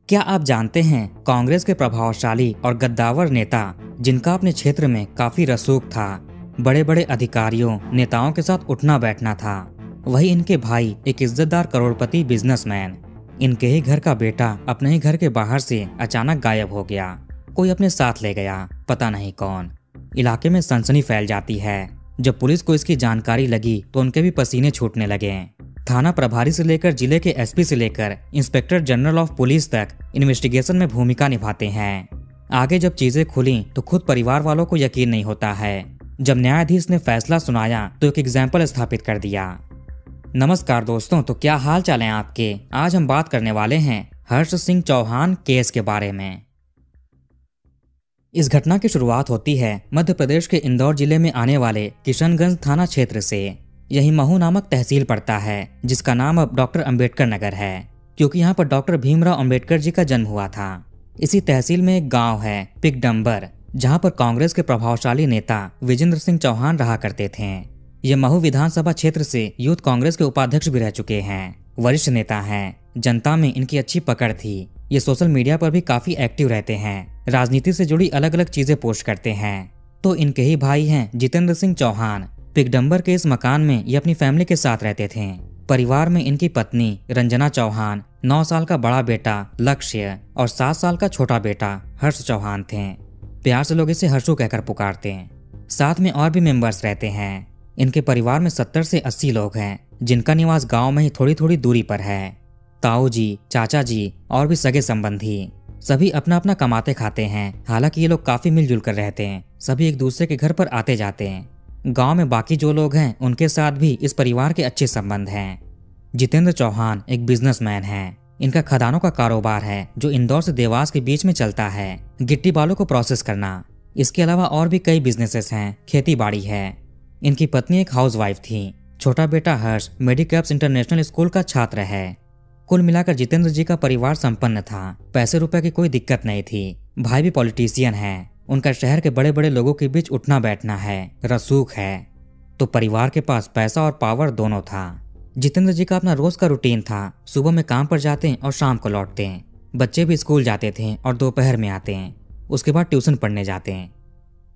क्या आप जानते हैं कांग्रेस के प्रभावशाली और गद्दावर नेता जिनका अपने क्षेत्र में काफी रसूख था, बड़े बड़े अधिकारियों नेताओं के साथ उठना बैठना था, वही इनके भाई एक इज्जतदार करोड़पति बिजनेसमैन। इनके ही घर का बेटा अपने ही घर के बाहर से अचानक गायब हो गया। कोई अपने साथ ले गया, पता नहीं कौन। इलाके में सनसनी फैल जाती है। जब पुलिस को इसकी जानकारी लगी तो उनके भी पसीने छूटने लगे। थाना प्रभारी से लेकर जिले के एसपी से लेकर इंस्पेक्टर जनरल ऑफ पुलिस तक इन्वेस्टिगेशन में भूमिका निभाते हैं। आगे जब चीजें खुली तो खुद परिवार वालों को यकीन नहीं होता है। जब न्यायाधीश ने फैसला सुनाया तो एक एग्जाम्पल स्थापित कर दिया। नमस्कार दोस्तों, तो क्या हाल चाल है आपके। आज हम बात करने वाले हैं हर्ष सिंह चौहान केस के बारे में। इस घटना की शुरुआत होती है मध्य प्रदेश के इंदौर जिले में आने वाले किशनगंज थाना क्षेत्र से। यही महू नामक तहसील पड़ता है, जिसका नाम अब डॉक्टर अंबेडकर नगर है, क्योंकि यहाँ पर डॉक्टर भीमराव अंबेडकर जी का जन्म हुआ था। इसी तहसील में एक गांव है पिकडम्बर, जहाँ पर कांग्रेस के प्रभावशाली नेता विजेंद्र सिंह चौहान रहा करते थे। ये महू विधानसभा क्षेत्र से यूथ कांग्रेस के उपाध्यक्ष भी रह चुके हैं। वरिष्ठ नेता हैं। जनता में इनकी अच्छी पकड़ थी। ये सोशल मीडिया पर भी काफी एक्टिव रहते हैं। राजनीति से जुड़ी अलग अलग चीजें पोस्ट करते हैं। तो इनके ही भाई हैं जितेंद्र सिंह चौहान। पिकडम्बर के इस मकान में ये अपनी फैमिली के साथ रहते थे। परिवार में इनकी पत्नी रंजना चौहान, 9 साल का बड़ा बेटा लक्ष्य और 7 साल का छोटा बेटा हर्ष चौहान थे। प्यार से लोग इसे हर्षू कहकर पुकारते हैं। साथ में और भी मेंबर्स रहते हैं। इनके परिवार में 70 से 80 लोग हैं, जिनका निवास गांव में ही थोड़ी थोड़ी दूरी पर है। ताऊ जी, चाचा जी और भी सगे संबंधी सभी अपना अपना कमाते खाते हैं। हालांकि ये लोग काफी मिलजुल कर रहते हैं। सभी एक दूसरे के घर पर आते जाते हैं। गांव में बाकी जो लोग हैं उनके साथ भी इस परिवार के अच्छे संबंध हैं। जितेंद्र चौहान एक बिजनेसमैन हैं। इनका खदानों का कारोबार है जो इंदौर से देवास के बीच में चलता है, गिट्टी बालू को प्रोसेस करना। इसके अलावा और भी कई बिजनेसेस हैं, खेती बाड़ी है। इनकी पत्नी एक हाउसवाइफ थी। छोटा बेटा हर्ष मेडिकैप्स इंटरनेशनल स्कूल का छात्र है। कुल मिलाकर जितेंद्र जी का परिवार संपन्न था। पैसे रुपए की कोई दिक्कत नहीं थी। भाई भी पॉलिटिशियन है। उनका शहर के बड़े बड़े लोगों के बीच उठना बैठना है, रसूख है। तो परिवार के पास पैसा और पावर दोनों था। जितेंद्र जी का अपना रोज का रूटीन था। सुबह में काम पर जाते हैं और शाम को लौटते हैं। बच्चे भी स्कूल जाते थे और दोपहर में आते हैं। उसके बाद ट्यूशन पढ़ने जाते हैं।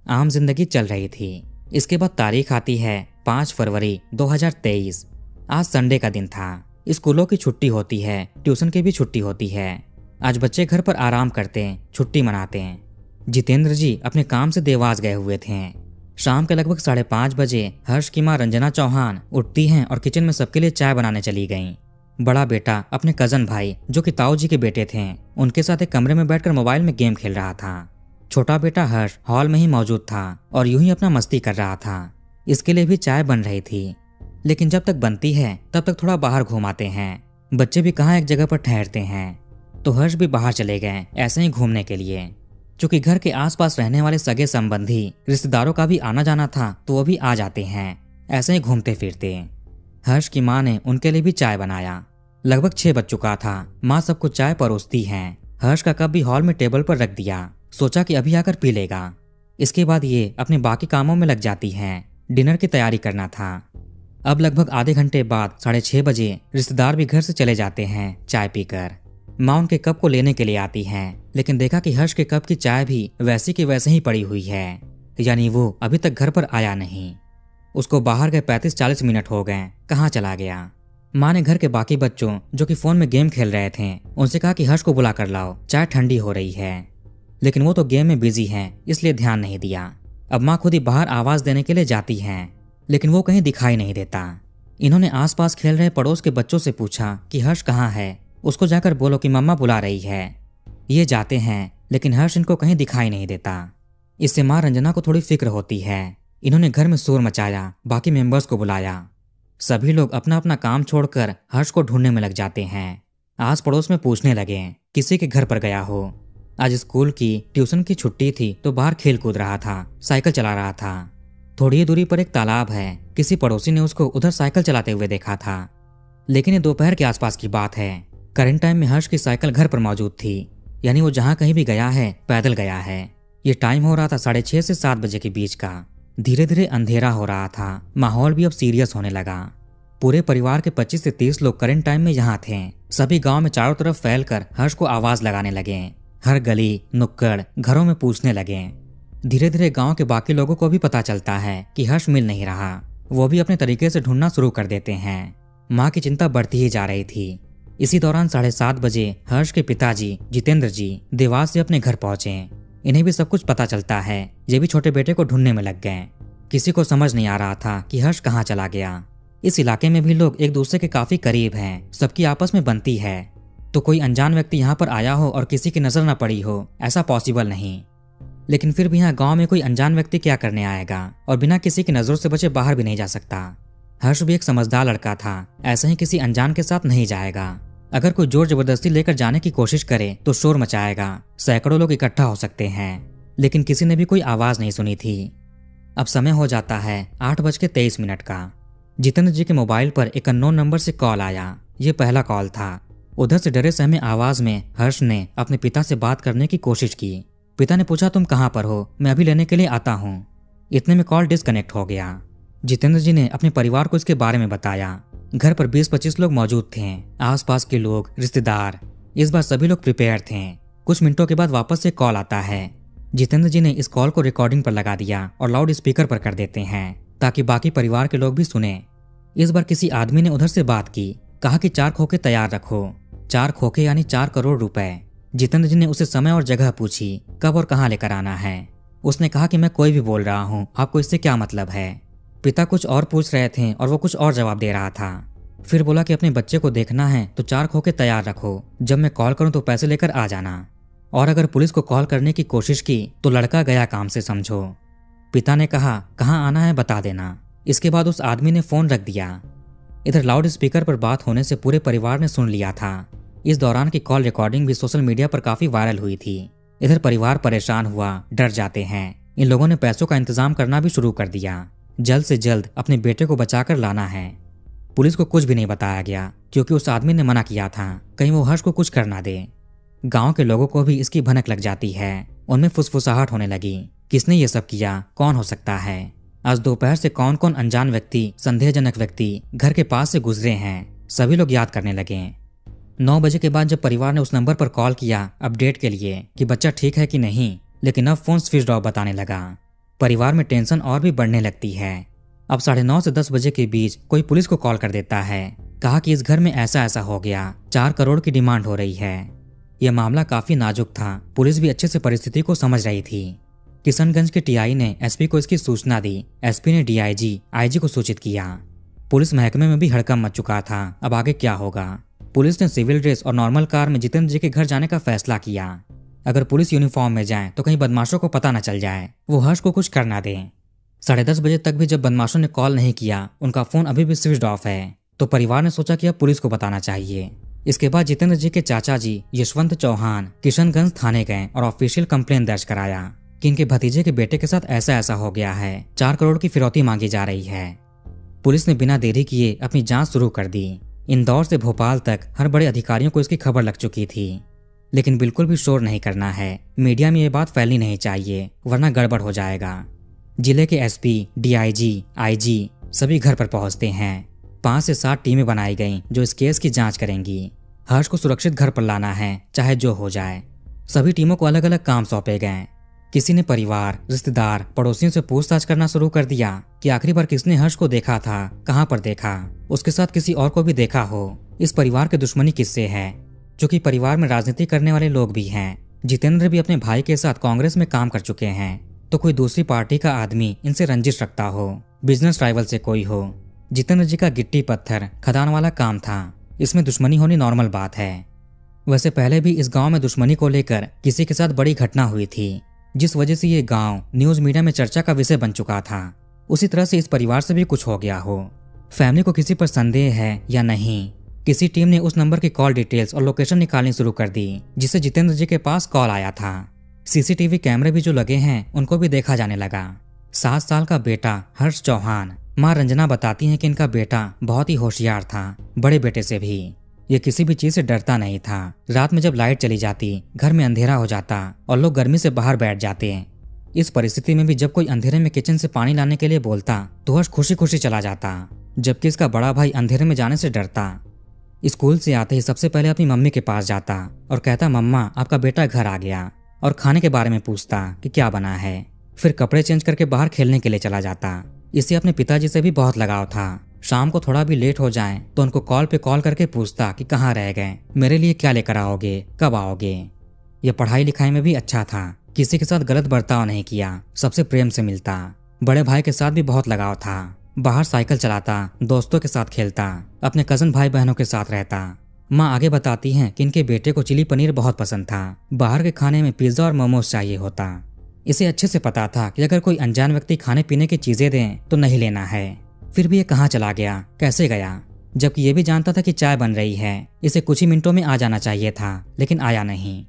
आम जिंदगी चल रही थी। इसके बाद तारीख आती है 5 फरवरी 2023। आज संडे का दिन था। स्कूलों की छुट्टी होती है, ट्यूशन की भी छुट्टी होती है। आज बच्चे घर पर आराम करते हैं, छुट्टी मनाते हैं। जितेंद्र जी अपने काम से देवास गए हुए थे। शाम के लगभग 5:30 बजे हर्ष की मां रंजना चौहान उठती हैं और किचन में सबके लिए चाय बनाने चली गईं। बड़ा बेटा अपने कजन भाई जो कि ताऊ जी के बेटे थे, उनके साथ एक कमरे में बैठकर मोबाइल में गेम खेल रहा था। छोटा बेटा हर्ष हॉल में ही मौजूद था और यूं ही अपना मस्ती कर रहा था। इसके लिए भी चाय बन रही थी, लेकिन जब तक बनती है तब तक थोड़ा बाहर घुमाते हैं। बच्चे भी कहाँ एक जगह पर ठहरते हैं, तो हर्ष भी बाहर चले गए ऐसे ही घूमने के लिए। चूंकि घर के आसपास रहने वाले सगे संबंधी रिश्तेदारों का भी आना जाना था, तो वो भी आ जाते हैं ऐसे ही घूमते फिरते। हर्ष की माँ ने उनके लिए भी चाय बनाया। लगभग 6 बज चुका था। माँ सबको चाय परोसती हैं। हर्ष का कप भी हॉल में टेबल पर रख दिया। सोचा कि अभी आकर पी लेगा। इसके बाद ये अपने बाकी कामों में लग जाती हैं। डिनर की तैयारी करना था। अब लगभग आधे घंटे बाद 6:30 बजे रिश्तेदार भी घर से चले जाते हैं चाय पीकर। माँ उनके कप को लेने के लिए आती हैं, लेकिन देखा कि हर्ष के कप की चाय भी वैसी की वैसे ही पड़ी हुई है, यानी वो अभी तक घर पर आया नहीं। उसको बाहर गए 35-40 मिनट हो गए, कहाँ चला गया। माँ ने घर के बाकी बच्चों जो कि फोन में गेम खेल रहे थे उनसे कहा कि हर्ष को बुला कर लाओ, चाय ठंडी हो रही है। लेकिन वो तो गेम में बिजी हैं, इसलिए ध्यान नहीं दिया। अब माँ खुद ही बाहर आवाज देने के लिए जाती हैं, लेकिन वो कहीं दिखाई नहीं देता। इन्होंने आसपास खेल रहे पड़ोस के बच्चों से पूछा कि हर्ष कहाँ है, उसको जाकर बोलो कि मम्मा बुला रही है। ये जाते हैं, लेकिन हर्ष इनको कहीं दिखाई नहीं देता। इससे माँ रंजना को थोड़ी फिक्र होती है। इन्होंने घर में शोर मचाया, बाकी मेंबर्स को बुलाया। सभी लोग अपना अपना काम छोड़कर हर्ष को ढूंढने में लग जाते हैं। आस पड़ोस में पूछने लगे किसी के घर पर गया हो। आज स्कूल की ट्यूशन की छुट्टी थी, तो बाहर खेल कूद रहा था, साइकिल चला रहा था। थोड़ी ही दूरी पर एक तालाब है। किसी पड़ोसी ने उसको उधर साइकिल चलाते हुए देखा था। लेकिन ये दोपहर के आसपास की बात है। करंट टाइम में हर्ष की साइकिल घर पर मौजूद थी, यानी वो जहाँ कहीं भी गया है पैदल गया है। ये टाइम हो रहा था 6:30 से 7 बजे के बीच का। धीरे धीरे अंधेरा हो रहा था। माहौल भी अब सीरियस होने लगा। पूरे परिवार के 25 से 30 लोग करंट टाइम में यहाँ थे। सभी गांव में चारों तरफ फैलकर हर्ष को आवाज लगाने लगे। हर गली नुक्कड़ घरों में पूछने लगे। धीरे धीरे गांव के बाकी लोगों को भी पता चलता है कि हर्ष मिल नहीं रहा। वो भी अपने तरीके से ढूंढना शुरू कर देते हैं। माँ की चिंता बढ़ती ही जा रही थी। इसी दौरान 7:30 बजे हर्ष के पिताजी जितेंद्र जी देवास से अपने घर पहुंचे। इन्हें भी सब कुछ पता चलता है। ये भी छोटे बेटे को ढूंढने में लग गए। किसी को समझ नहीं आ रहा था कि हर्ष कहाँ चला गया। इस इलाके में भी लोग एक दूसरे के काफी करीब हैं, सबकी आपस में बनती है। तो कोई अनजान व्यक्ति यहाँ पर आया हो और किसी की नजर न पड़ी हो, ऐसा पॉसिबल नहीं। लेकिन फिर भी यहाँ गांव में कोई अनजान व्यक्ति क्या करने आएगा और बिना किसी की नजरों से बचे बाहर भी नहीं जा सकता। हर्ष भी एक समझदार लड़का था, ऐसे ही किसी अनजान के साथ नहीं जाएगा। अगर कोई जोर जबरदस्ती लेकर जाने की कोशिश करे तो शोर मचाएगा, सैकड़ों लोग इकट्ठा हो सकते हैं। लेकिन किसी ने भी कोई आवाज नहीं सुनी थी। अब समय हो जाता है 8:23 का। जितेंद्र जी के मोबाइल पर एक अननोन नंबर से कॉल आया। ये पहला कॉल था। उधर से डरे सहमे आवाज में हर्ष ने अपने पिता से बात करने की कोशिश की। पिता ने पूछा, तुम कहाँ पर हो? मैं अभी लेने के लिए आता हूँ। इतने में कॉल डिस्कनेक्ट हो गया। जितेंद्र जी ने अपने परिवार को इसके बारे में बताया। घर पर 20-25 लोग मौजूद थे, आसपास के लोग, रिश्तेदार। इस बार सभी लोग प्रिपेयर थे। कुछ मिनटों के बाद वापस से कॉल आता है। जितेंद्र जी ने इस कॉल को रिकॉर्डिंग पर लगा दिया और लाउड स्पीकर पर कर देते हैं ताकि बाकी परिवार के लोग भी सुने। इस बार किसी आदमी ने उधर से बात की, कहा कि 4 खोखे तैयार रखो। 4 खोखे यानी 4 करोड़ रुपए। जितेंद्र जी ने उसे समय और जगह पूछी, कब और कहाँ लेकर आना है। उसने कहा कि मैं कोई भी बोल रहा हूँ, आपको इससे क्या मतलब है। पिता कुछ और पूछ रहे थे और वो कुछ और जवाब दे रहा था। फिर बोला कि अपने बच्चे को देखना है तो 4 खोखे तैयार रखो। जब मैं कॉल करूं तो पैसे लेकर आ जाना। और अगर पुलिस को कॉल करने की कोशिश की तो लड़का गया काम से समझो। पिता ने कहा, कहाँ आना है बता देना। इसके बाद उस आदमी ने फोन रख दिया। इधर लाउड स्पीकर पर बात होने से पूरे परिवार ने सुन लिया था। इस दौरान की कॉल रिकॉर्डिंग भी सोशल मीडिया पर काफी वायरल हुई थी। इधर परिवार परेशान हुआ, डर जाते हैं। इन लोगों ने पैसों का इंतजाम करना भी शुरू कर दिया। जल्द से जल्द अपने बेटे को बचाकर लाना है। पुलिस को कुछ भी नहीं बताया गया क्योंकि उस आदमी ने मना किया था, कहीं वो हर्ष को कुछ कर ना दे। गांव के लोगों को भी इसकी भनक लग जाती है। उनमें फुसफुसाहट होने लगी, किसने ये सब किया, कौन हो सकता है। आज दोपहर से कौन कौन अनजान व्यक्ति, संदेहजनक व्यक्ति घर के पास से गुजरे हैं, सभी लोग याद करने लगे। 9 बजे के बाद जब परिवार ने उस नंबर पर कॉल किया अपडेट के लिए कि बच्चा ठीक है कि नहीं, लेकिन अब फोन स्विच ऑफ बताने लगा। परिवार में टेंशन और भी बढ़ने लगती है। अब 9:30 से 10 बजे के बीच कोई पुलिस को कॉल कर देता है, कहा कि इस घर में ऐसा ऐसा हो गया, 4 करोड़ की डिमांड हो रही है। यह मामला काफी नाजुक था। पुलिस भी अच्छे से परिस्थिति को समझ रही थी। किशनगंज के टीआई ने एसपी को इसकी सूचना दी। एसपी ने डीआईजी, आईजी को सूचित किया। पुलिस महकमे में भी हड़कंप मच चुका था। अब आगे क्या होगा। पुलिस ने सिविल ड्रेस और नॉर्मल कार में जितेंद्र जी के घर जाने का फैसला किया। अगर पुलिस यूनिफॉर्म में जाए तो कहीं बदमाशों को पता न चल जाए, वो हर्ष को कुछ कर ना दे। 10:30 बजे तक भी जब बदमाशों ने कॉल नहीं किया, उनका फोन अभी भी स्विच ऑफ है, तो परिवार ने सोचा कि अब पुलिस को बताना चाहिए। इसके बाद जितेंद्र जी के चाचा जी यशवंत चौहान किशनगंज थाने गए और ऑफिशियल कंप्लेन दर्ज कराया कि इनके भतीजे के बेटे के साथ ऐसा ऐसा हो गया है, 4 करोड़ की फिरौती मांगी जा रही है। पुलिस ने बिना देरी किए अपनी जांच शुरू कर दी। इंदौर से भोपाल तक हर बड़े अधिकारियों को इसकी खबर लग चुकी थी। लेकिन बिल्कुल भी शोर नहीं करना है, मीडिया में ये बात फैलनी नहीं चाहिए, वरना गड़बड़ हो जाएगा। जिले के एसपी, डीआईजी, आईजी सभी घर पर पहुंचते हैं। 5 से 7 टीमें बनाई गईं जो इस केस की जांच करेंगी। हर्ष को सुरक्षित घर पर लाना है, चाहे जो हो जाए। सभी टीमों को अलग अलग काम सौंपे गए। किसी ने परिवार, रिश्तेदार, पड़ोसियों से पूछताछ करना शुरू कर दिया कि आखिरी बार किसने हर्ष को देखा था, कहाँ पर देखा, उसके साथ किसी और को भी देखा हो। इस परिवार की दुश्मनी किससे है, क्योंकि परिवार में राजनीति करने वाले लोग भी हैं। जितेंद्र भी अपने भाई के साथ कांग्रेस में काम कर चुके हैं, तो कोई दूसरी पार्टी का आदमी इनसे रंजिश रखता हो, बिजनेस राइवल से कोई हो। जितेंद्र जी का गिट्टी पत्थर खदान वाला काम था, इसमें दुश्मनी होनी नॉर्मल बात है। वैसे पहले भी इस गांव में दुश्मनी को लेकर किसी के साथ बड़ी घटना हुई थी, जिस वजह से ये गांव न्यूज मीडिया में चर्चा का विषय बन चुका था। उसी तरह से इस परिवार से भी कुछ हो गया हो। फैमिली को किसी पर संदेह है या नहीं, किसी टीम ने उस नंबर की कॉल डिटेल्स और लोकेशन निकालनी शुरू कर दी जिससे जितेंद्र जी के पास कॉल आया था। सीसीटीवी कैमरे भी जो लगे हैं उनको भी देखा जाने लगा। 7 साल का बेटा हर्ष चौहान, माँ रंजना बताती हैं कि इनका बेटा बहुत ही होशियार था, बड़े बेटे से भी। ये किसी भी चीज से डरता नहीं था। रात में जब लाइट चली जाती, घर में अंधेरा हो जाता और लोग गर्मी से बाहर बैठ जाते, इस परिस्थिति में भी जब कोई अंधेरे में किचन से पानी लाने के लिए बोलता तो हर्ष खुशी खुशी चला जाता, जबकि इसका बड़ा भाई अंधेरे में जाने से डरता। स्कूल से आते ही सबसे पहले अपनी मम्मी के पास जाता और कहता, मम्मा आपका बेटा घर आ गया, और खाने के बारे में पूछता कि क्या बना है। फिर कपड़े चेंज करके बाहर खेलने के लिए चला जाता। इसे अपने पिताजी से भी बहुत लगाव था। शाम को थोड़ा भी लेट हो जाए तो उनको कॉल पे कॉल करके पूछता कि कहाँ रह गए, मेरे लिए क्या लेकर आओगे, कब आओगे। यह पढ़ाई लिखाई में भी अच्छा था, किसी के साथ गलत बर्ताव नहीं किया, सबसे प्रेम से मिलता। बड़े भाई के साथ भी बहुत लगाव था। बाहर साइकिल चलाता, दोस्तों के साथ खेलता, अपने कजन भाई बहनों के साथ रहता। माँ आगे बताती हैं कि इनके बेटे को चिली पनीर बहुत पसंद था। बाहर के खाने में पिज्जा और मोमोज चाहिए होता। इसे अच्छे से पता था कि अगर कोई अनजान व्यक्ति खाने पीने की चीजें दें तो नहीं लेना है। फिर भी ये कहाँ चला गया, कैसे गया, जबकि ये भी जानता था कि चाय बन रही है, इसे कुछ ही मिनटों में आ जाना चाहिए था, लेकिन आया नहीं।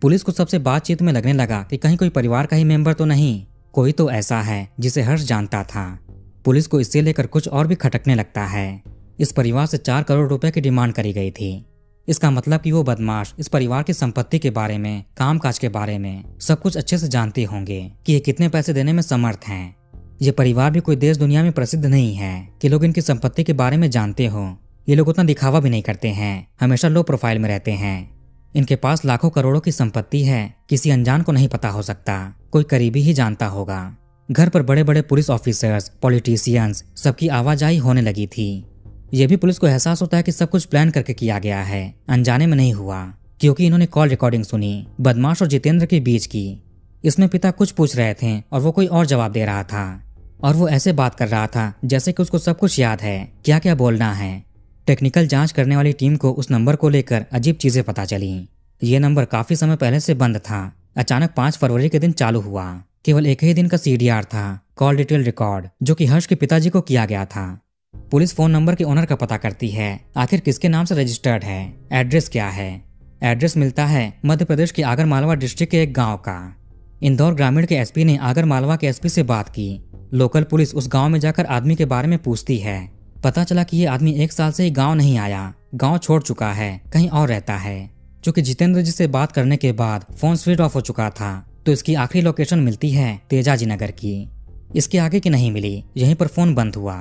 पुलिस को सबसे बातचीत में लगने लगा कि कहीं कोई परिवार का ही मेंबर तो नहीं, कोई तो ऐसा है जिसे हर्ष जानता था। पुलिस को इससे लेकर कुछ और भी खटकने लगता है। इस परिवार से 4 करोड़ रुपए की डिमांड करी गई थी। इसका मतलब कि वो बदमाश इस परिवार की संपत्ति के बारे में, कामकाज के बारे में सब कुछ अच्छे से जानते होंगे कि ये कितने पैसे देने में समर्थ हैं। ये परिवार भी कोई देश दुनिया में प्रसिद्ध नहीं है कि लोग इनकी संपत्ति के बारे में जानते हो। ये लोग उतना दिखावा भी नहीं करते हैं, हमेशा लो प्रोफाइल में रहते हैं। इनके पास लाखों करोड़ों की संपत्ति है, किसी अनजान को नहीं पता हो सकता, कोई करीबी ही जानता होगा। घर पर बड़े बड़े पुलिस ऑफिसर्स, पॉलिटिशियंस सबकी आवाजाही होने लगी थी। यह भी पुलिस को एहसास होता है कि सब कुछ प्लान करके किया गया है, अनजाने में नहीं हुआ, क्योंकि इन्होंने कॉल रिकॉर्डिंग सुनी बदमाश और जितेंद्र के बीच की। इसमें पिता कुछ पूछ रहे थे और वो कोई और जवाब दे रहा था, और वो ऐसे बात कर रहा था जैसे कि उसको सब कुछ याद है, क्या क्या बोलना है। टेक्निकल जांच करने वाली टीम को उस नंबर को लेकर अजीब चीजें पता चली। ये नंबर काफी समय पहले से बंद था, अचानक 5 फरवरी के दिन चालू हुआ। केवल एक ही दिन का CDR था, कॉल डिटेल रिकॉर्ड, जो कि हर्ष के पिताजी को किया गया था। पुलिस फोन नंबर के ओनर का पता करती है, आखिर किसके नाम से रजिस्टर्ड है, एड्रेस क्या है। एड्रेस मिलता है मध्य प्रदेश के आगर मालवा डिस्ट्रिक्ट के एक गाँव का। इंदौर ग्रामीण के SP ने आगर मालवा के SP से बात की। लोकल पुलिस उस गांव में जाकर आदमी के बारे में पूछती है। पता चला कि ये आदमी 1 साल से ही गांव नहीं आया, गांव छोड़ चुका है, कहीं और रहता है। चूंकि जितेंद्र जी से बात करने के बाद फोन स्विच ऑफ हो चुका था, तो इसकी आखिरी लोकेशन मिलती है तेजाजी नगर की। इसके आगे की नहीं मिली, यहीं पर फोन बंद हुआ।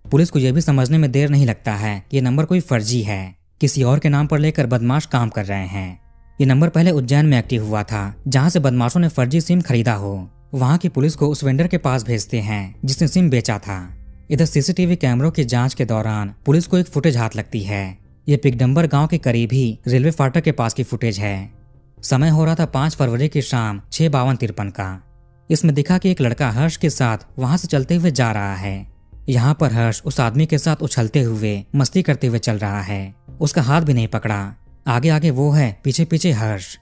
पुलिस को यह भी समझने में देर नहीं लगता है कि ये नंबर कोई फर्जी है, किसी और के नाम पर लेकर बदमाश काम कर रहे हैं। ये नंबर पहले उज्जैन में एक्टिव हुआ था, जहाँ से बदमाशों ने फर्जी सिम खरीदा हो। वहाँ की पुलिस को उस वेंडर के पास भेजते हैं जिसने सिम बेचा था। इधर CCTV कैमरों की जांच के दौरान पुलिस को एक फुटेज हाथ लगती है। ये पिगडम्बर गांव के करीब ही रेलवे फाटक के पास की फुटेज है। समय हो रहा था 5 फरवरी की शाम 6:52-53 का। इसमें दिखा कि एक लड़का हर्ष के साथ वहां से चलते हुए जा रहा है। यहाँ पर हर्ष उस आदमी के साथ उछलते हुए, मस्ती करते हुए चल रहा है। उसका हाथ भी नहीं पकड़ा, आगे आगे वो है, पीछे पीछे हर्ष।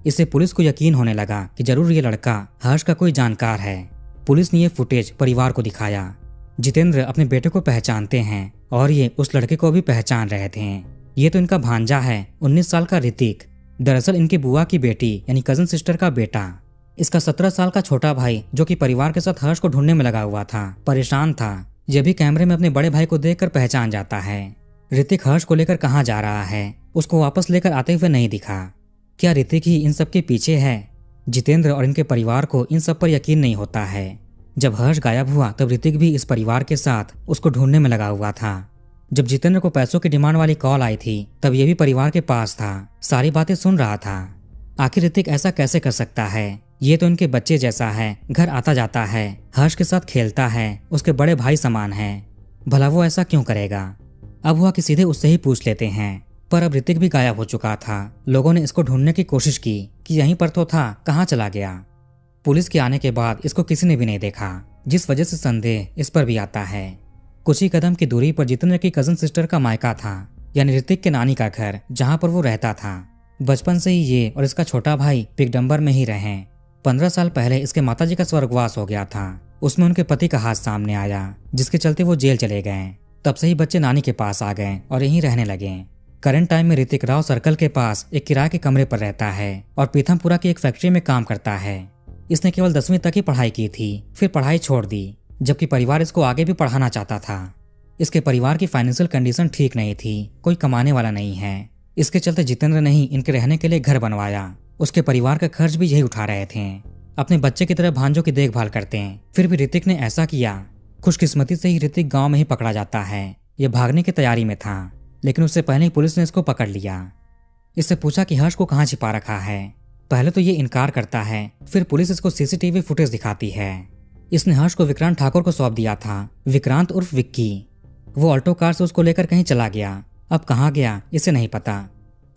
इससे पुलिस को यकीन होने लगा कि जरूर ये लड़का हर्ष का कोई जानकार है। पुलिस ने ये फुटेज परिवार को दिखाया। जितेंद्र अपने बेटे को पहचानते हैं और ये उस लड़के को भी पहचान रहे थे। ये तो इनका भांजा है, 19 साल का ऋतिक, दरअसल इनकी बुआ की बेटी यानी कजन सिस्टर का बेटा। इसका 17 साल का छोटा भाई जो कि परिवार के साथ हर्ष को ढूंढने में लगा हुआ था, परेशान था। यह भी कैमरे में अपने बड़े भाई को देखकर पहचान जाता है। ऋतिक हर्ष को लेकर कहाँ जा रहा है, उसको वापस लेकर आते हुए नहीं दिखा। क्या ऋतिक ही इन सब के पीछे है? जितेंद्र और इनके परिवार को इन सब पर यकीन नहीं होता है। जब हर्ष गायब हुआ तब ऋतिक भी इस परिवार के साथ उसको ढूंढने में लगा हुआ था। जब जितेंद्र को पैसों की डिमांड वाली कॉल आई थी तब ये भी परिवार के पास था, सारी बातें सुन रहा था। आखिर ऋतिक ऐसा कैसे कर सकता है? ये तो इनके बच्चे जैसा है, घर आता जाता है, हर्ष के साथ खेलता है, उसके बड़े भाई समान है। भला वो ऐसा क्यों करेगा? अब हुआ कि सीधे उससे ही पूछ लेते हैं, पर अब ऋतिक भी गायब हो चुका था। लोगों ने इसको ढूंढने की कोशिश की कि यहीं पर तो था, कहाँ चला गया। पुलिस के आने के बाद इसको किसी ने भी नहीं देखा, जिस वजह से संदेह इस पर भी आता है। कुछ ही कदम की दूरी पर जितेंद्र की कजन सिस्टर का मायका था, यानी ऋतिक के नानी का घर, जहाँ पर वो रहता था। बचपन से ही ये और इसका छोटा भाई पिगडम्बर में ही रहे। 15 साल पहले इसके माताजी का स्वर्गवास हो गया था। उसमें उनके पति का हाथ सामने आया, जिसके चलते वो जेल चले गए। तब से ही बच्चे नानी के पास आ गए और यहीं रहने लगे। करंट टाइम में ऋतिक राव सर्कल के पास एक किराए के कमरे पर रहता है और पीथमपुरा की एक फैक्ट्री में काम करता है। इसने केवल 10वीं तक ही पढ़ाई की थी, फिर पढ़ाई छोड़ दी, जबकि परिवार इसको आगे भी पढ़ाना चाहता था। इसके परिवार की फाइनेंशियल कंडीशन ठीक नहीं थी, कोई कमाने वाला नहीं है। इसके चलते जितेंद्र ने ही इनके रहने के लिए घर बनवाया। उसके परिवार का खर्च भी यही उठा रहे थे। अपने बच्चे की तरह भांजों की देखभाल करते हैं। फिर भी ऋतिक ने ऐसा किया। खुशकिस्मती से ही ऋतिक गांव में ही पकड़ा जाता है। ये भागने की तैयारी में था, लेकिन उससे पहले ही पुलिस ने इसको पकड़ लिया। इससे पूछा कि हर्ष को कहाँ छिपा रखा है। पहले तो ये इनकार करता है, फिर पुलिस इसको सीसीटीवी फुटेज दिखाती है। इसने हर्ष को विक्रांत ठाकुर को सौंप दिया था, विक्रांत उर्फ विक्की। वो ऑल्टो कार से उसको लेकर कहीं चला गया। अब कहाँ गया इसे नहीं पता।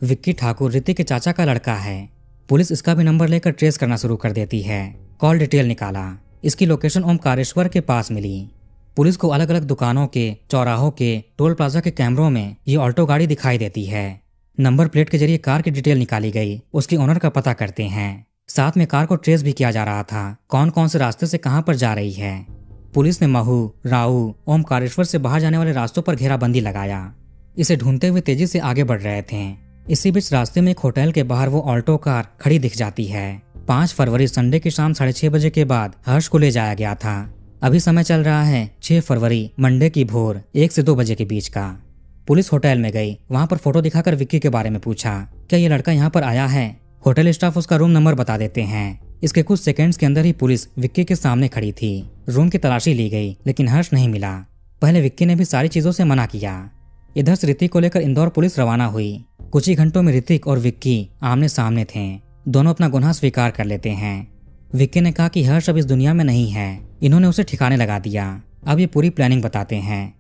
विक्की ठाकुर ऋतिक के चाचा का लड़का है। पुलिस इसका भी नंबर लेकर ट्रेस करना शुरू कर देती है। कॉल डिटेल निकाला। इसकी लोकेशन ओमकारेश्वर के पास मिली। पुलिस को अलग अलग दुकानों के, चौराहों के, टोल प्लाजा के कैमरों में ये ऑल्टो गाड़ी दिखाई देती है। नंबर प्लेट के जरिए कार की डिटेल निकाली गई। उसके ओनर का पता करते हैं। साथ में कार को ट्रेस भी किया जा रहा था, कौन कौन से रास्ते से कहां पर जा रही है। पुलिस ने महू, राऊ, ओमकारेश्वर से बाहर जाने वाले रास्तों पर घेराबंदी लगाया। इसे ढूंढते हुए तेजी से आगे बढ़ रहे थे। इसी बीच रास्ते में एक होटल के बाहर वो ऑल्टो कार खड़ी दिख जाती है। 5 फरवरी संडे की शाम 6:30 बजे के बाद हर्ष को ले जाया गया था। अभी समय चल रहा है 6 फरवरी मंडे की भोर 1 से 2 बजे के बीच का। पुलिस होटल में गई। वहां पर फोटो दिखाकर विक्की के बारे में पूछा, क्या ये लड़का यहाँ पर आया है। होटल स्टाफ उसका रूम नंबर बता देते हैं। इसके कुछ सेकंड्स के अंदर ही पुलिस विक्की के सामने खड़ी थी। रूम की तलाशी ली गई, लेकिन हर्ष नहीं मिला। पहले विक्की ने भी सारी चीजों से मना किया। इधर से ऋतिक को लेकर इंदौर पुलिस रवाना हुई। कुछ ही घंटों में ऋतिक और विक्की आमने सामने थे। दोनों अपना गुनाह स्वीकार कर लेते हैं। विक्की ने कहा कि हर्ष अब इस दुनिया में नहीं है। इन्होंने उसे ठिकाने लगा दिया। अब ये पूरी प्लानिंग बताते हैं।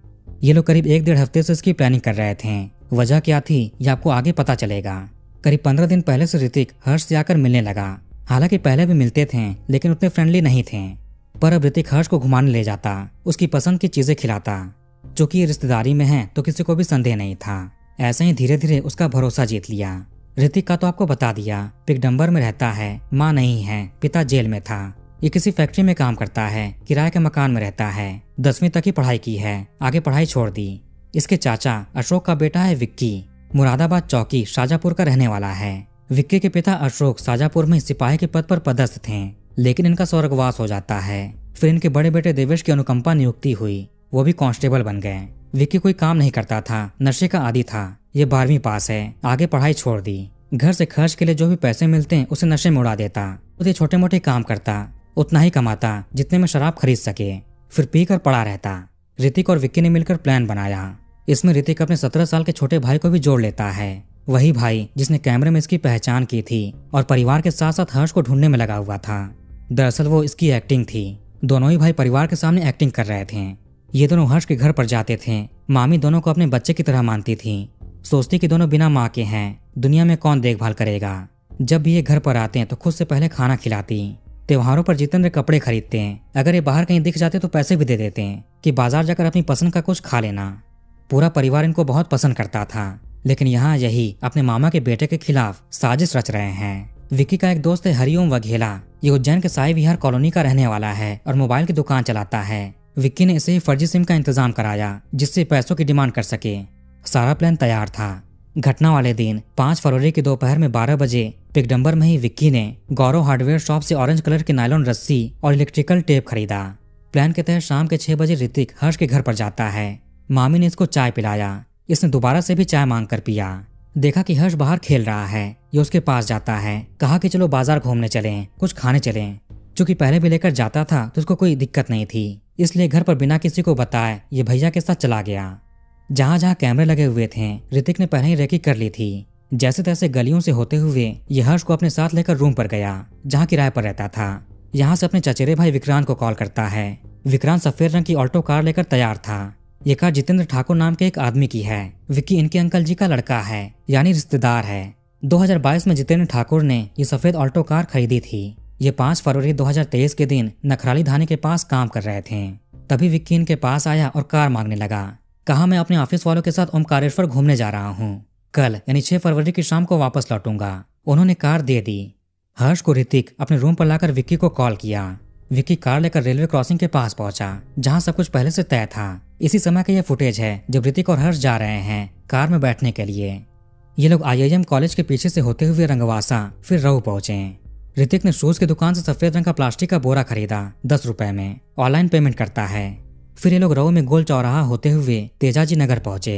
ये लोग करीब 1-1.5 हफ्ते से इसकी प्लानिंग कर रहे थे। वजह क्या थी ये आपको आगे पता चलेगा। करीब 15 दिन पहले से ऋतिक हर्ष से आकर मिलने लगा। हालांकि पहले भी मिलते थे, लेकिन उतने फ्रेंडली नहीं थे। पर अब ऋतिक हर्ष को घुमाने ले जाता, उसकी पसंद की चीजें खिलाता। चूंकि ये रिश्तेदारी में है तो किसी को भी संदेह नहीं था। ऐसे ही धीरे धीरे उसका भरोसा जीत लिया। ऋतिक का तो आपको बता दिया, पिकडंबर में रहता है, माँ नहीं है, पिता जेल में था। ये किसी फैक्ट्री में काम करता है, किराए के मकान में रहता है। 10वीं तक ही पढ़ाई की है, आगे पढ़ाई छोड़ दी। इसके चाचा अशोक का बेटा है विक्की, मुरादाबाद चौकी शाजापुर का रहने वाला है। विक्की के पिता अशोक शाजापुर में सिपाही के पद पर पदस्थ थे, लेकिन इनका स्वर्गवास हो जाता है। फिर इनके बड़े बेटे देवेश की अनुकंपा नियुक्ति हुई, वो भी कांस्टेबल बन गए। विक्की कोई काम नहीं करता था, नशे का आदी था। ये 12वीं पास है, आगे पढ़ाई छोड़ दी। घर से खर्च के लिए जो भी पैसे मिलते हैं उसे नशे में उड़ा देता। उसे छोटे मोटे काम करता, उतना ही कमाता जितने में शराब खरीद सके, फिर पीकर पड़ा रहता। ऋतिक और विक्की ने मिलकर प्लान बनाया। इसमें ऋतिक अपने 17 साल के छोटे भाई को भी जोड़ लेता है। वही भाई जिसने कैमरे में इसकी पहचान की थी और परिवार के साथ साथ हर्ष को ढूंढने में लगा हुआ था। दरअसल वो इसकी एक्टिंग थी। दोनों ही भाई परिवार के सामने एक्टिंग कर रहे थे। ये दोनों हर्ष के घर पर जाते थे। मामी दोनों को अपने बच्चे की तरह मानती थी। सोचती कि दोनों बिना माँ के हैं, दुनिया में कौन देखभाल करेगा। जब भी ये घर पर आते हैं तो खुद से पहले खाना खिलाती। त्योहारों पर जितेंद्र कपड़े खरीदते हैं। अगर ये बाहर कहीं दिख जाते तो पैसे भी दे देते हैं कि बाजार जाकर अपनी पसंद का कुछ खा लेना। पूरा परिवार इनको बहुत पसंद करता था, लेकिन यहाँ यही अपने मामा के बेटे के खिलाफ साजिश रच रहे हैं। विक्की का एक दोस्त है हरिओम वघेला। ये उज्जैन के साई विहार कॉलोनी का रहने वाला है और मोबाइल की दुकान चलाता है। विक्की ने इसे ही फर्जी सिम का इंतजाम कराया, जिससे पैसों की डिमांड कर सके। सारा प्लान तैयार था। घटना वाले दिन 5 फरवरी की दोपहर में 12 बजे पिकडंबर में ही विक्की ने गौरव हार्डवेयर शॉप से ऑरेंज कलर की नायलॉन रस्सी और इलेक्ट्रिकल टेप खरीदा। प्लान के तहत शाम के 6 बजे ऋतिक हर्ष के घर पर जाता है। मामी ने इसको चाय पिलाया। इसने दोबारा से भी चाय मांग कर पिया। देखा कि हर्ष बाहर खेल रहा है। ये उसके पास जाता है। कहा कि चलो बाजार घूमने चलें, कुछ खाने चलें। चूंकि पहले भी लेकर जाता था तो उसको कोई दिक्कत नहीं थी, इसलिए घर पर बिना किसी को बताए ये भैया के साथ चला गया। जहाँ जहाँ कैमरे लगे हुए थे ऋतिक ने पहले ही रेकी कर ली थी। जैसे तैसे गलियों से होते हुए ये हर्ष को अपने साथ लेकर रूम पर गया, जहाँ किराए पर रहता था। यहाँ से अपने चचेरे भाई विक्रांत को कॉल करता है। विक्रांत सफेद रंग की ऑल्टो कार लेकर तैयार था। ये कार जितेंद्र ठाकुर नाम के एक आदमी की है। विक्की इनके अंकल जी का लड़का है, यानी रिश्तेदार है। 2022 में जितेंद्र ठाकुर ने ये सफेद ऑल्टो कार खरीदी थी। ये 5 फरवरी 2023 के दिन नखराली थाने के पास काम कर रहे थे। तभी विक्की इनके पास आया और कार मांगने लगा। कहा, मैं अपने ऑफिस वालों के साथ ओमकारेश्वर घूमने जा रहा हूँ, कल यानी 6 फरवरी की शाम को वापस लौटूंगा। उन्होंने कार दे दी। हर्ष को ऋतिक अपने रूम पर लाकर विक्की को कॉल किया। विक्की कार लेकर रेलवे क्रॉसिंग के पास पहुंचा, जहां सब कुछ पहले से तय था। इसी समय का यह फुटेज है जब ऋतिक और हर्ष जा रहे हैं कार में बैठने के लिए। ये लोग IIM कॉलेज के पीछे से होते हुए रंगवासा फिर रहू पहुंचे। ऋतिक ने शूज की दुकान से सफेद रंग का प्लास्टिक का बोरा खरीदा 10 रुपए में। ऑनलाइन पेमेंट करता है। फिर ये लोग रहू में गोल चौराहा होते हुए तेजाजी नगर पहुंचे।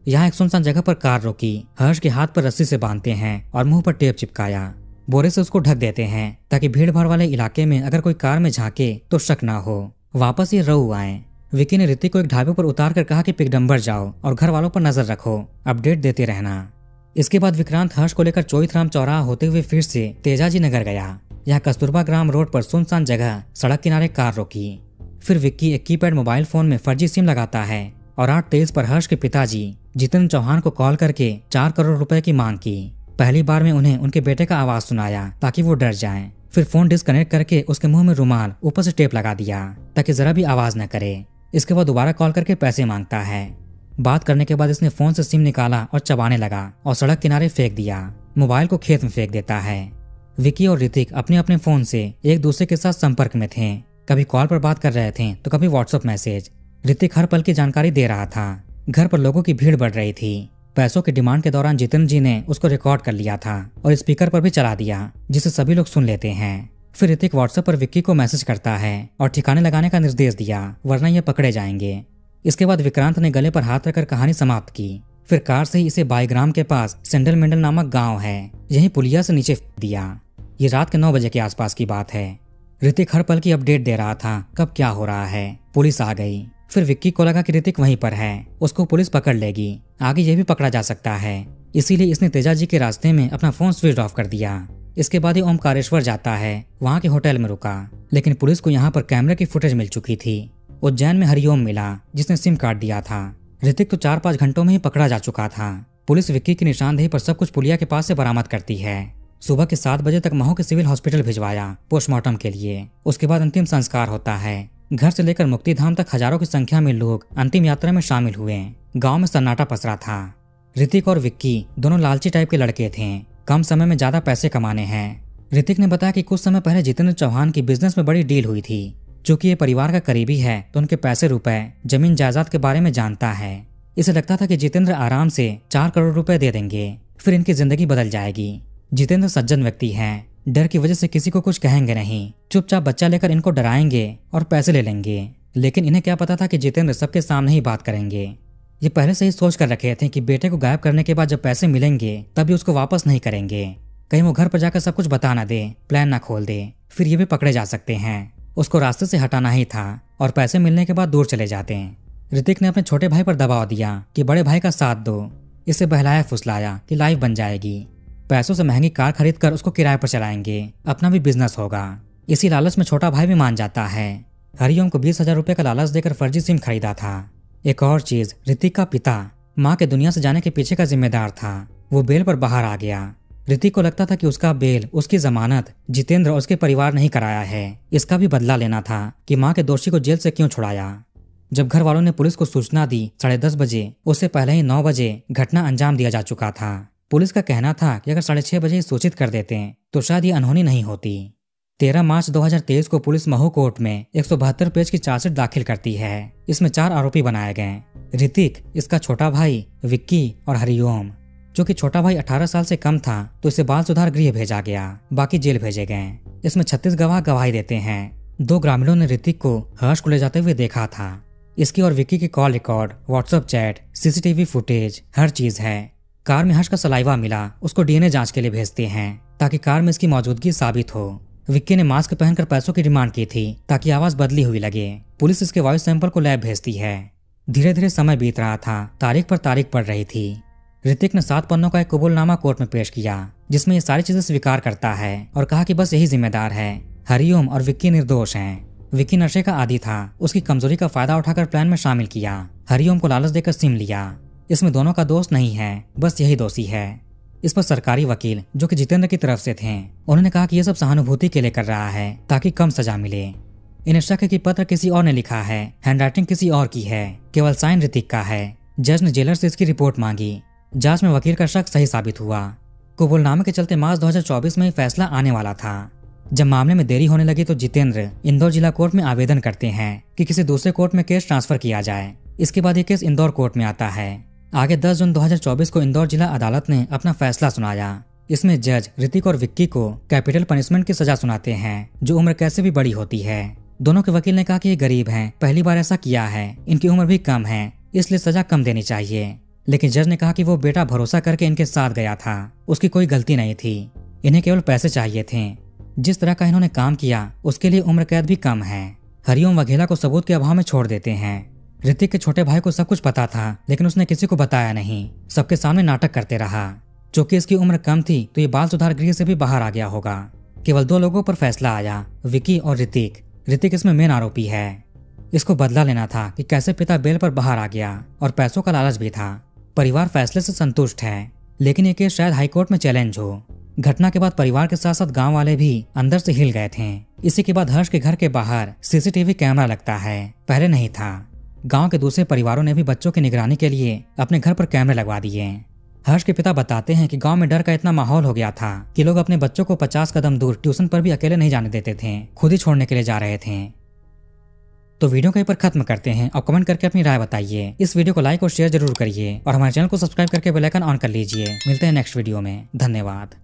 यहाँ एक सुनसान जगह पर कार रोकी। हर्ष के हाथ पर रस्सी से बांधते हैं और मुंह पर टेप चिपकाया। बोरे से उसको ढक देते हैं ताकि भीड़ भाड़ वाले इलाके में अगर कोई कार में झांके तो शक ना हो। वापस ये रहू आए। विक्की ने ऋतिक को एक ढाबे पर उतार कर कहा कि पिकडम्बर जाओ और घर वालों पर नजर रखो, अपडेट देते रहना। इसके बाद विक्रांत हर्ष को लेकर चोईथराम चौराहा होते हुए फिर से तेजाजी नगर गया। यहाँ कस्तूरबा ग्राम रोड पर सुनसान जगह सड़क किनारे कार रोकी। फिर विक्की एक कीपैड मोबाइल फोन में फर्जी सिम लगाता है और 8:23 पर हर्ष के पिताजी जितेंद्र चौहान को कॉल करके 4 करोड़ रुपए की मांग की। पहली बार में उन्हें उनके बेटे का आवाज सुनाया ताकि वो डर जाएं। फिर फोन डिस्कनेक्ट करके उसके मुंह में रुमाल ऊपर से टेप लगा दिया ताकि जरा भी आवाज न करे। इसके बाद दोबारा कॉल करके पैसे मांगता है। बात करने के बाद इसने फोन से सिम निकाला और चबाने लगा और सड़क किनारे फेंक दिया। मोबाइल को खेत में फेंक देता है। विक्की और ऋतिक अपने अपने फोन से एक दूसरे के साथ संपर्क में थे। कभी कॉल पर बात कर रहे थे तो कभी व्हाट्सएप मैसेज। ऋतिक हर पल की जानकारी दे रहा था। घर पर लोगों की भीड़ बढ़ रही थी। पैसों की डिमांड के दौरान जितेंद्र जी ने उसको रिकॉर्ड कर लिया था और स्पीकर पर भी चला दिया जिसे सभी लोग सुन लेते हैं। फिर ऋतिक व्हाट्सएप पर विक्की को मैसेज करता है और ठिकाने लगाने का निर्देश दिया वरना ये पकड़े जाएंगे। इसके बाद विक्रांत ने गले पर हाथ रखकर कहानी समाप्त की। फिर कार से ही इसे बाईग्राम के पास सेंडल मेंडल नामक गांव है, यही पुलिया से नीचे फेंक दिया। ये रात के 9 बजे के आसपास की बात है। ऋतिक हर पल की अपडेट दे रहा था कब क्या हो रहा है। पुलिस आ गई। फिर विक्की को लगा कि ऋतिक वहीं पर है, उसको पुलिस पकड़ लेगी, आगे ये भी पकड़ा जा सकता है। इसीलिए इसने तेजाजी के रास्ते में अपना फोन स्विच ऑफ कर दिया। इसके बाद ही ओमकारेश्वर जाता है, वहाँ के होटल में रुका। लेकिन पुलिस को यहाँ पर कैमरे की फुटेज मिल चुकी थी। उज्जैन में हरिओम मिला जिसने सिम काट दिया था। ऋतिक तो 4-5 घंटों में ही पकड़ा जा चुका था। पुलिस विक्की की निशानदेही पर सब कुछ पुलिया के पास से बरामद करती है। सुबह के 7 बजे तक महू के सिविल हॉस्पिटल भिजवाया पोस्टमार्टम के लिए। उसके बाद अंतिम संस्कार होता है। घर से लेकर मुक्तिधाम तक हजारों की संख्या में लोग अंतिम यात्रा में शामिल हुए। गांव में सन्नाटा पसरा था। ऋतिक और विक्की दोनों लालची टाइप के लड़के थे, कम समय में ज्यादा पैसे कमाने हैं। ऋतिक ने बताया कि कुछ समय पहले जितेंद्र चौहान की बिजनेस में बड़ी डील हुई थी। चूंकि ये परिवार का करीबी है तो उनके पैसे रुपए जमीन जायदाद के बारे में जानता है। इसे लगता था कि जितेंद्र आराम से 4 करोड़ रुपए दे देंगे, फिर इनकी जिंदगी बदल जाएगी। जितेंद्र सज्जन व्यक्ति हैं, डर की वजह से किसी को कुछ कहेंगे नहीं, चुपचाप बच्चा लेकर इनको डराएंगे और पैसे ले लेंगे। लेकिन इन्हें क्या पता था कि जितेंद्र सबके सामने ही बात करेंगे। ये पहले से ही सोच कर रखे थे कि बेटे को गायब करने के बाद जब पैसे मिलेंगे तभी उसको वापस नहीं करेंगे। कहीं वो घर पर जाकर सब कुछ बता ना दे, प्लान ना खोल दे, फिर ये भी पकड़े जा सकते हैं। उसको रास्ते से हटाना ही था और पैसे मिलने के बाद दूर चले जाते हैं। ऋतिक ने अपने छोटे भाई पर दबाव दिया कि बड़े भाई का साथ दो। इसे बहलाया फुसलाया कि लाइफ बन जाएगी। पैसों से महंगी कार खरीद कर उसको किराए पर चलाएंगे, अपना भी बिजनेस होगा। इसी लालच में छोटा भाई भी मान जाता है। हरिओम को 20,000 रुपए का लालच देकर फर्जी सिम खरीदा था। एक और चीज, ऋतिक का पिता माँ के दुनिया से जाने के पीछे का जिम्मेदार था। वो बेल पर बाहर आ गया। ऋतिक को लगता था कि उसका बेल, उसकी जमानत जितेंद्र और उसके परिवार नहीं कराया है। इसका भी बदला लेना था कि माँ के दोषी को जेल से क्यों छुड़ाया। जब घर वालों ने पुलिस को सूचना दी 10:30 बजे, उससे पहले ही 9 बजे घटना अंजाम दिया जा चुका था। पुलिस का कहना था कि अगर 6:30 बजे ही सूचित कर देते तो शायद ये अनहोनी नहीं होती। 13 मार्च 2023 को पुलिस महू कोर्ट में 172 पेज की चार्जशीट दाखिल करती है। इसमें 4 आरोपी बनाए गए, ऋतिक, इसका छोटा भाई विक्की और हरिओम। जो कि छोटा भाई 18 साल से कम था तो इसे बाल सुधार गृह भेजा गया, बाकी जेल भेजे गए। इसमें 36 गवाह गवाही देते हैं। 2 ग्रामीणों ने ऋतिक को हर्ष को ले जाते हुए देखा था। इसकी और विक्की की call record, WhatsApp chat, CCTV footage, हर चीज है। कार में हर्ष का सलाइवा मिला, उसको डीएनए जांच के लिए भेजते हैं ताकि कार में इसकी मौजूदगी साबित हो। विक्की ने मास्क पहनकर पैसों की डिमांड की थी ताकि आवाज बदली हुई लगे। पुलिस इसके वॉइस सैंपल को लैब भेजती है। धीरे धीरे समय बीत रहा था, तारीख पर तारीख पड़ रही थी। ऋतिक ने 7 पन्नों का एक कबूलनामा कोर्ट में पेश किया जिसमें ये सारी चीजें स्वीकार करता है और कहा कि बस यही जिम्मेदार है। हरिओम और विक्की निर्दोष हैं। विक्की नशे का आदी था, उसकी कमजोरी का फायदा उठाकर प्लान में शामिल किया। हरिओम को लालच देकर सिम लिया। इसमें दोनों का दोष नहीं है, बस यही दोषी है। इस पर सरकारी वकील जो कि जितेंद्र की तरफ से थे, उन्होंने कहा कि यह सब सहानुभूति के लिए कर रहा है ताकि कम सजा मिले। इन्हें शक है कि पत्र किसी और ने लिखा है, हैंडराइटिंग किसी और की है, केवल साइन ऋतिक का है। जज ने जेलर से इसकी रिपोर्ट मांगी। जांच में वकील का शक सही साबित हुआ। कबूलनामे के चलते मार्च 2024 में ही फैसला आने वाला था। जब मामले में देरी होने लगी तो जितेंद्र इंदौर जिला कोर्ट में आवेदन करते हैं कि किसी दूसरे कोर्ट में केस ट्रांसफर किया जाए। इसके बाद ये केस इंदौर कोर्ट में आता है। आगे 10 जून 2024 को इंदौर जिला अदालत ने अपना फैसला सुनाया। इसमें जज ऋतिक और विक्की को कैपिटल पनिशमेंट की सजा सुनाते हैं, जो उम्र कैसे भी बड़ी होती है। दोनों के वकील ने कहा कि ये गरीब हैं, पहली बार ऐसा किया है, इनकी उम्र भी कम है, इसलिए सजा कम देनी चाहिए। लेकिन जज ने कहा कि वो बेटा भरोसा करके इनके साथ गया था, उसकी कोई गलती नहीं थी। इन्हें केवल पैसे चाहिए थे। जिस तरह का इन्होंने काम किया उसके लिए उम्र कैद भी कम है। हरिओम वघेला को सबूत के अभाव में छोड़ देते हैं। ऋतिक के छोटे भाई को सब कुछ पता था, लेकिन उसने किसी को बताया नहीं, सबके सामने नाटक करते रहा। चूंकि इसकी उम्र कम थी तो ये बाल सुधार गृह से भी बाहर आ गया होगा। केवल 2 लोगों पर फैसला आया, विकी और ऋतिक। ऋतिक इसमें मेन आरोपी है। इसको बदला लेना था कि कैसे पिता बेल पर बाहर आ गया, और पैसों का लालच भी था। परिवार फैसले से संतुष्ट है, लेकिन ये केस शायद हाईकोर्ट में चैलेंज हो। घटना के बाद परिवार के साथ साथ गांव वाले भी अंदर से हिल गए थे। इसी के बाद हर्ष के घर के बाहर सीसीटीवी कैमरा लगता है, पहले नहीं था। गांव के दूसरे परिवारों ने भी बच्चों की निगरानी के लिए अपने घर पर कैमरे लगवा दिए। हर्ष के पिता बताते हैं कि गांव में डर का इतना माहौल हो गया था कि लोग अपने बच्चों को 50 कदम दूर ट्यूशन पर भी अकेले नहीं जाने देते थे, खुद ही छोड़ने के लिए जा रहे थे। तो वीडियो कहीं पर खत्म करते हैं और कमेंट करके अपनी राय बताइए। इस वीडियो को लाइक और शेयर जरूर करिए और हमारे चैनल को सब्सक्राइब करके बेल आइकन ऑन कर लीजिए। मिलते हैं नेक्स्ट वीडियो में। धन्यवाद।